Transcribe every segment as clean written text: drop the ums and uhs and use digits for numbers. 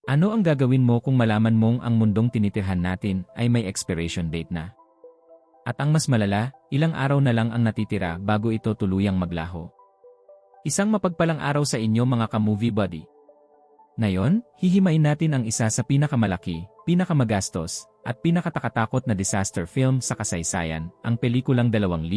Ano ang gagawin mo kung malaman mong ang mundong tinitirhan natin ay may expiration date na? At ang mas malala, ilang araw na lang ang natitira bago ito tuluyang maglaho. Isang mapagpalang araw sa inyo mga ka-movie buddy. Ngayon, hihimain natin ang isa sa pinakamalaki, pinakamagastos, at pinakatakatakot na disaster film sa kasaysayan, ang pelikulang 2012.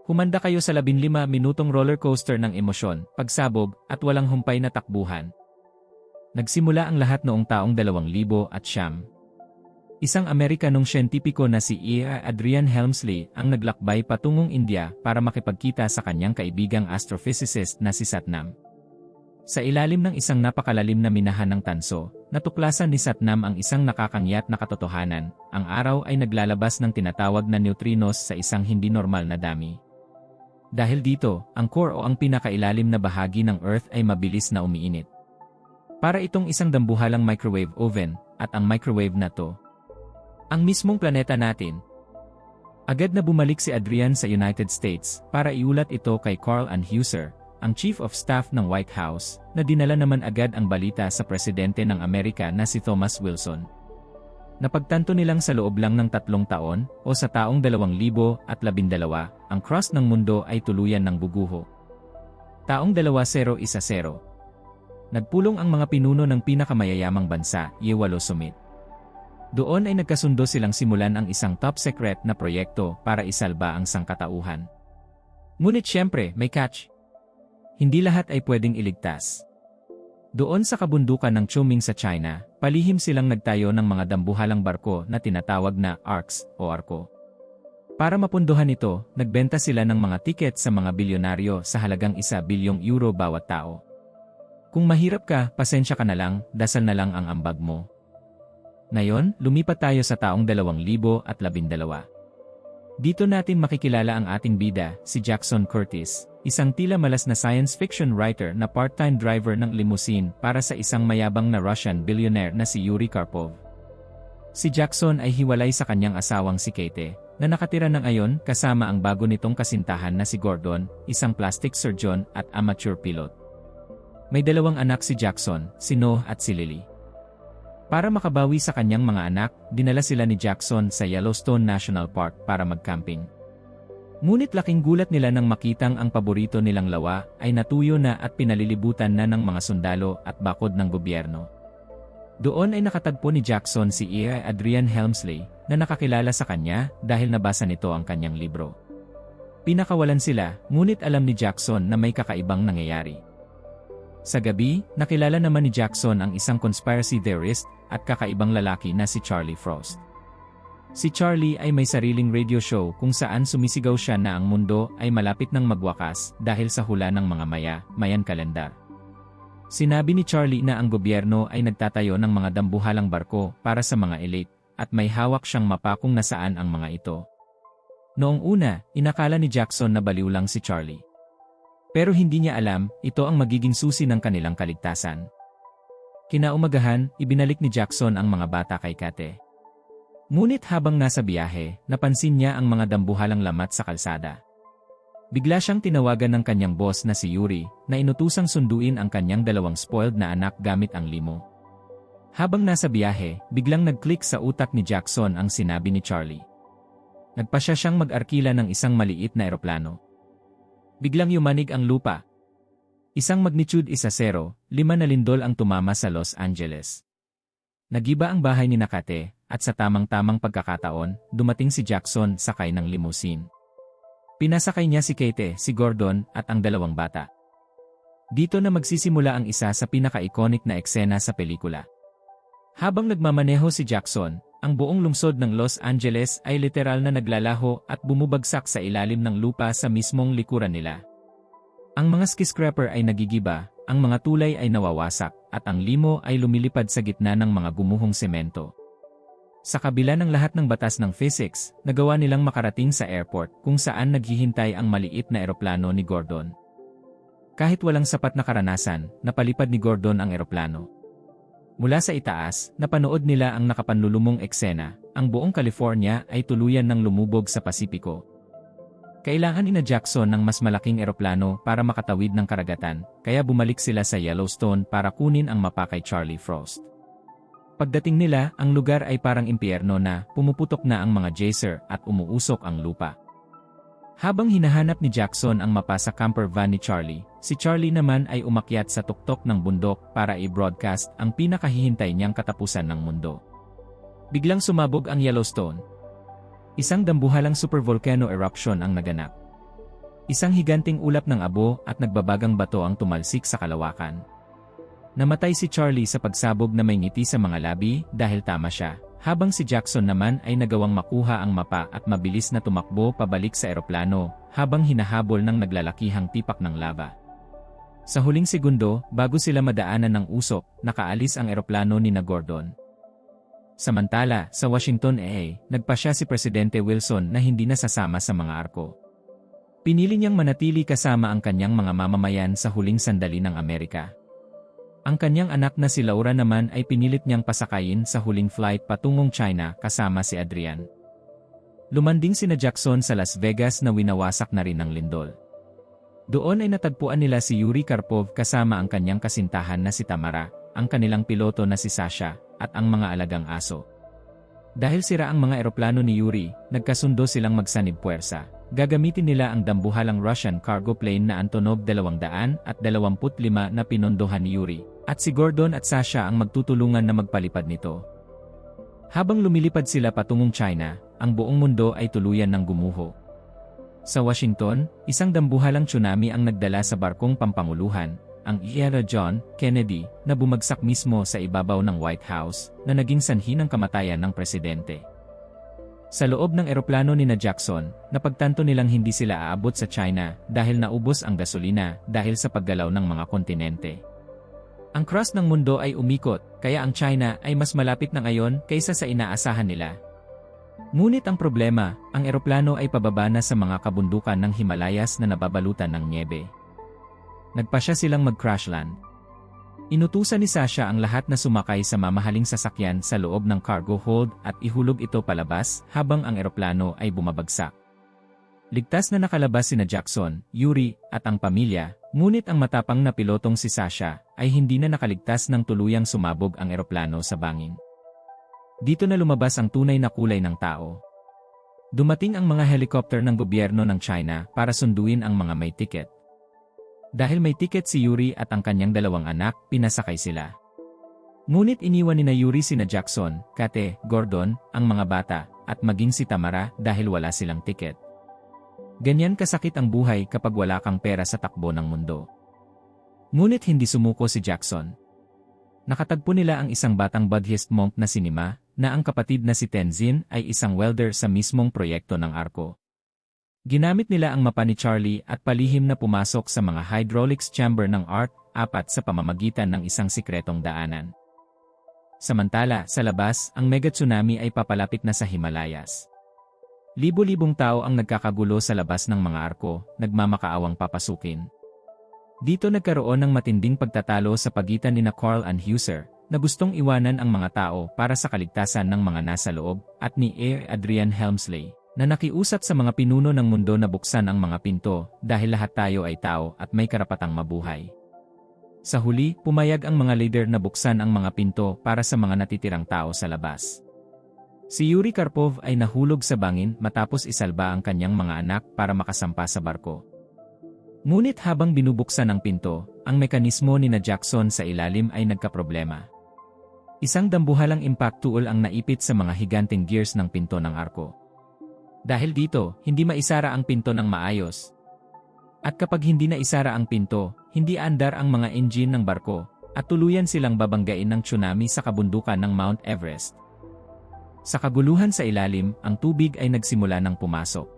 Humanda kayo sa 15 minutong roller coaster ng emosyon, pagsabog, at walang humpay na takbuhan. Nagsimula ang lahat noong taong 2000 at siyam. Isang Amerikanong siyentipiko na si Adrian Helmsley ang naglakbay patungong India para makipagkita sa kanyang kaibigang astrophysicist na si Satnam. Sa ilalim ng isang napakalalim na minahan ng tanso, natuklasan ni Satnam ang isang nakakangyat na katotohanan: ang araw ay naglalabas ng tinatawag na neutrinos sa isang hindi normal na dami. Dahil dito, ang core o ang pinakailalim na bahagi ng Earth ay mabilis na umiinit. Para itong isang dambuhalang microwave oven, at ang microwave na to, ang mismong planeta natin. Agad na bumalik si Adrian sa United States para iulat ito kay Carl Anheuser, ang Chief of Staff ng White House, na dinala naman agad ang balita sa presidente ng Amerika na si Thomas Wilson. Napagtanto nilang sa loob lang ng 3 taon, o sa taong 2012, ang crust ng mundo ay tuluyan ng buguho. Taong 2010. Nagpulong ang mga pinuno ng pinakamayayamang bansa, G8 Summit. Doon ay nagkasundo silang simulan ang isang top-secret na proyekto para isalba ang sangkatauhan. Ngunit siyempre, may catch. Hindi lahat ay pwedeng iligtas. Doon sa kabundukan ng Chuming sa China, palihim silang nagtayo ng mga dambuhalang barko na tinatawag na arks o arko. Para mapunduhan ito, nagbenta sila ng mga tiket sa mga bilyonaryo sa halagang €1 bilyon bawat tao. Kung mahirap ka, pasensya ka na lang, dasal na lang ang ambag mo. Ngayon, lumipat tayo sa taong 2012. Dito natin makikilala ang ating bida, si Jackson Curtis, isang tila malas na science fiction writer na part-time driver ng limousine para sa isang mayabang na Russian billionaire na si Yuri Karpov. Si Jackson ay hiwalay sa kanyang asawang si Kate, na nakatira ng ayon kasama ang bago nitong kasintahan na si Gordon, isang plastic surgeon at amateur pilot. May 2 anak si Jackson, si Noah at si Lily. Para makabawi sa kanyang mga anak, dinala sila ni Jackson sa Yellowstone National Park para mag-camping. Ngunit laking gulat nila nang makitang ang paborito nilang lawa ay natuyo na at pinalilibutan na ng mga sundalo at bakod ng gobyerno. Doon ay nakatagpo ni Jackson si Adrian Helmsley, na nakakilala sa kanya dahil nabasa nito ang kanyang libro. Pinakawalan sila, ngunit alam ni Jackson na may kakaibang nangyayari. Sa gabi, nakilala naman ni Jackson ang isang conspiracy theorist at kakaibang lalaki na si Charlie Frost. Si Charlie ay may sariling radio show kung saan sumisigaw siya na ang mundo ay malapit ng magwakas dahil sa hula ng mga mayan kalendar. Sinabi ni Charlie na ang gobyerno ay nagtatayo ng mga dambuhalang barko para sa mga elite at may hawak siyang mapa kung nasaan ang mga ito. Noong una, inakala ni Jackson na baliw lang si Charlie. Pero hindi niya alam, ito ang magiging susi ng kanilang kaligtasan. Kinaumagahan, ibinalik ni Jackson ang mga bata kay Kate. Ngunit habang nasa biyahe, napansin niya ang mga dambuhalang lamat sa kalsada. Bigla siyang tinawagan ng kanyang boss na si Yuri, na inutusang sunduin ang kanyang 2 spoiled na anak gamit ang limo. Habang nasa biyahe, biglang nag-click sa utak ni Jackson ang sinabi ni Charlie. Nagpasya siyang mag-arkila ng isang maliit na eroplano. Biglang yumanig ang lupa. Isang magnitude 1.0, 5 na lindol ang tumama sa Los Angeles. Nagiba ang bahay ni Kate, at sa tamang-tamang pagkakataon, dumating si Jackson sakay ng limousine. Pinasakay niya si Kate, si Gordon, at ang 2 bata. Dito na magsisimula ang isa sa pinaka-iconic na eksena sa pelikula. Habang nagmamaneho si Jackson, ang buong lungsod ng Los Angeles ay literal na naglalaho at bumubagsak sa ilalim ng lupa sa mismong likuran nila. Ang mga skyscraper ay nagigiba, ang mga tulay ay nawawasak, at ang limo ay lumilipad sa gitna ng mga gumuhong semento. Sa kabila ng lahat ng batas ng physics, nagawa nilang makarating sa airport kung saan naghihintay ang maliit na eroplano ni Gordon. Kahit walang sapat na karanasan, napalipad ni Gordon ang eroplano. Mula sa itaas, napanood nila ang nakapanlulumong eksena, ang buong California ay tuluyan ng lumubog sa Pasipiko. Kailangan ni Jackson ng mas malaking eroplano para makatawid ng karagatan, kaya bumalik sila sa Yellowstone para kunin ang mapa kay Charlie Frost. Pagdating nila, ang lugar ay parang impyerno na, pumuputok na ang mga geyser at umuusok ang lupa. Habang hinahanap ni Jackson ang mapa sa camper van ni Charlie, si Charlie naman ay umakyat sa tuktok ng bundok para i-broadcast ang pinakahihintay niyang katapusan ng mundo. Biglang sumabog ang Yellowstone. Isang dambuhalang supervolcano eruption ang naganap. Isang higanting ulap ng abo at nagbabagang bato ang tumalsik sa kalawakan. Namatay si Charlie sa pagsabog na may ngiti sa mga labi dahil tama siya, habang si Jackson naman ay nagawang makuha ang mapa at mabilis na tumakbo pabalik sa eroplano habang hinahabol ng naglalakihang tipak ng lava. Sa huling segundo, bago sila madaanan ng usok, nakaalis ang eroplano ni Gordon. Samantala, sa Washington nagpasya si Presidente Wilson na hindi nasasama sa mga arko. Pinili niyang manatili kasama ang kanyang mga mamamayan sa huling sandali ng Amerika. Ang kanyang anak na si Laura naman ay pinilit niyang pasakayin sa huling flight patungong China kasama si Adrian. Lumanding sina Jackson sa Las Vegas na winawasak na rin ng lindol. Doon ay natagpuan nila si Yuri Karpov kasama ang kanyang kasintahan na si Tamara, ang kanilang piloto na si Sasha, at ang mga alagang aso. Dahil sira ang mga eroplano ni Yuri, nagkasundo silang magsanib puwersa. Gagamitin nila ang dambuhalang Russian cargo plane na Antonov 225 na pinondohan ni Yuri, at si Gordon at Sasha ang magtutulungan na magpalipad nito. Habang lumilipad sila patungong China, ang buong mundo ay tuluyan ng gumuho. Sa Washington, isang dambuhalang tsunami ang nagdala sa barkong pampanguluhan, ang John Kennedy, na bumagsak mismo sa ibabaw ng White House, na naging sanhi ng kamatayan ng presidente. Sa loob ng eroplano ni Jackson, napagtanto nilang hindi sila aabot sa China dahil naubos ang gasolina dahil sa paggalaw ng mga kontinente. Ang crust ng mundo ay umikot, kaya ang China ay mas malapit na ngayon kaysa sa inaasahan nila. Ngunit ang problema, ang eroplano ay pababa na sa mga kabundukan ng Himalayas na nababalutan ng nyebe. Nagpasya silang mag-crash land. Inutusan ni Sasha ang lahat na sumakay sa mamahaling sasakyan sa loob ng cargo hold at ihulog ito palabas habang ang eroplano ay bumabagsak. Ligtas na nakalabas sina Jackson, Yuri, at ang pamilya, ngunit ang matapang na pilotong si Sasha ay hindi na nakaligtas ng tuluyang sumabog ang eroplano sa bangin. Dito na lumabas ang tunay na kulay ng tao. Dumating ang mga helicopter ng gobyerno ng China para sunduin ang mga may tiket. Dahil may tiket si Yuri at ang kanyang dalawang anak, pinasakay sila. Ngunit iniwan ni Yuri sina Jackson, Kate, Gordon, ang mga bata, at maging si Tamara dahil wala silang tiket. Ganyan kasakit ang buhay kapag wala kang pera sa takbo ng mundo. Ngunit hindi sumuko si Jackson. Nakatagpo nila ang isang batang Buddhist monk na si Nima, na ang kapatid na si Tenzin ay isang welder sa mismong proyekto ng arko. Ginamit nila ang mapa ni Charlie at palihim na pumasok sa mga hydraulics chamber ng ART-4 sa pamamagitan ng isang sikretong daanan. Samantala, sa labas, ang mega tsunami ay papalapit na sa Himalayas. Libo-libong tao ang nagkakagulo sa labas ng mga arko, nagmamakaawang papasukin. Dito nagkaroon ng matinding pagtatalo sa pagitan ni Carl and Heuser, na gustong iwanan ang mga tao para sa kaligtasan ng mga nasa loob, at ni Adrian Helmsley, na nakiusap sa mga pinuno ng mundo na buksan ang mga pinto dahil lahat tayo ay tao at may karapatang mabuhay. Sa huli, pumayag ang mga leader na buksan ang mga pinto para sa mga natitirang tao sa labas. Si Yuri Karpov ay nahulog sa bangin matapos isalba ang kanyang mga anak para makasampa sa barko. Ngunit habang binubuksan ang pinto, ang mekanismo ni Jackson sa ilalim ay nagkaproblema. Isang dambuhalang impact tool ang naipit sa mga higanting gears ng pinto ng arko. Dahil dito, hindi maisara ang pinto ng maayos. At kapag hindi na isara ang pinto, hindi andar ang mga engine ng barko, at tuluyan silang babanggain ng tsunami sa kabundukan ng Mount Everest. Sa kaguluhan sa ilalim, ang tubig ay nagsimula ng pumasok.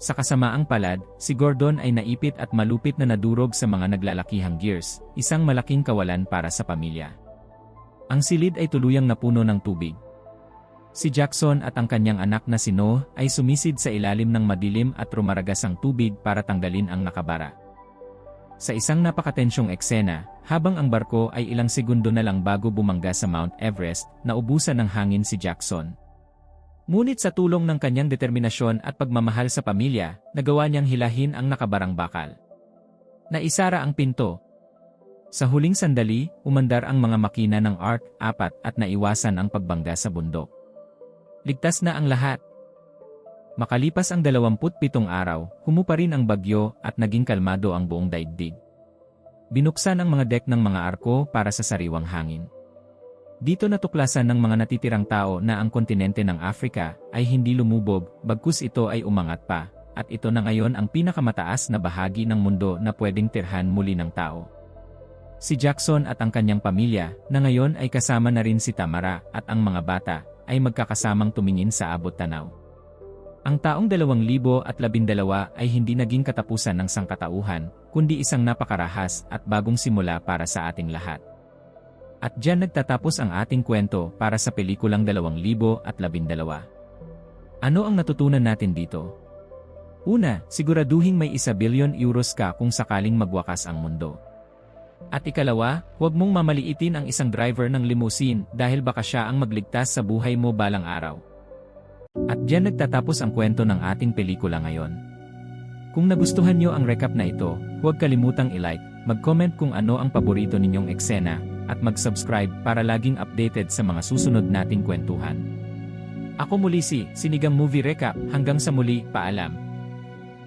Sa kasamaang palad, si Gordon ay naipit at malupit na nadurog sa mga naglalakihang gears, isang malaking kawalan para sa pamilya. Ang silid ay tuluyang napuno ng tubig. Si Jackson at ang kanyang anak na si Noah ay sumisid sa ilalim ng madilim at rumaragasang tubig para tanggalin ang nakabara. Sa isang napakatensyong eksena, habang ang barko ay ilang segundo na lang bago bumangga sa Mount Everest, naubusan ng hangin si Jackson. Ngunit sa tulong ng kanyang determinasyon at pagmamahal sa pamilya, nagawa niyang hilahin ang nakabarang bakal. Naisara ang pinto. Sa huling sandali, umandar ang mga makina ng Ark-4 at naiwasan ang pagbangga sa bundok. Ligtas na ang lahat. Makalipas ang 27 araw, humupa rin ang bagyo at naging kalmado ang buong daigdig. Binuksan ang mga deck ng mga arko para sa sariwang hangin. Dito natuklasan ng mga natitirang tao na ang kontinente ng Africa ay hindi lumubog, bagkus ito ay umangat pa, at ito na ngayon ang pinakamataas na bahagi ng mundo na pwedeng tirhan muli ng tao. Si Jackson at ang kanyang pamilya, na ngayon ay kasama na rin si Tamara at ang mga bata, ay magkakasamang tumingin sa abot tanaw. Ang taong 2012 ay hindi naging katapusan ng sangkatauhan, kundi isang napakarahas at bagong simula para sa ating lahat. At diyan nagtatapos ang ating kwento para sa pelikulang 2012. Ano ang natutunan natin dito? Una, siguraduhing may €1 billion ka kung sakaling magwakas ang mundo. At ikalawa, huwag mong mamaliitin ang isang driver ng limousine dahil baka siya ang magligtas sa buhay mo balang araw. At diyan nagtatapos ang kwento ng ating pelikula ngayon. Kung nagustuhan nyo ang recap na ito, huwag kalimutang i-like, mag-comment kung ano ang paborito ninyong eksena, at mag-subscribe para laging updated sa mga susunod nating kwentuhan. Ako muli si Sinigang Movie Recap, hanggang sa muli, paalam.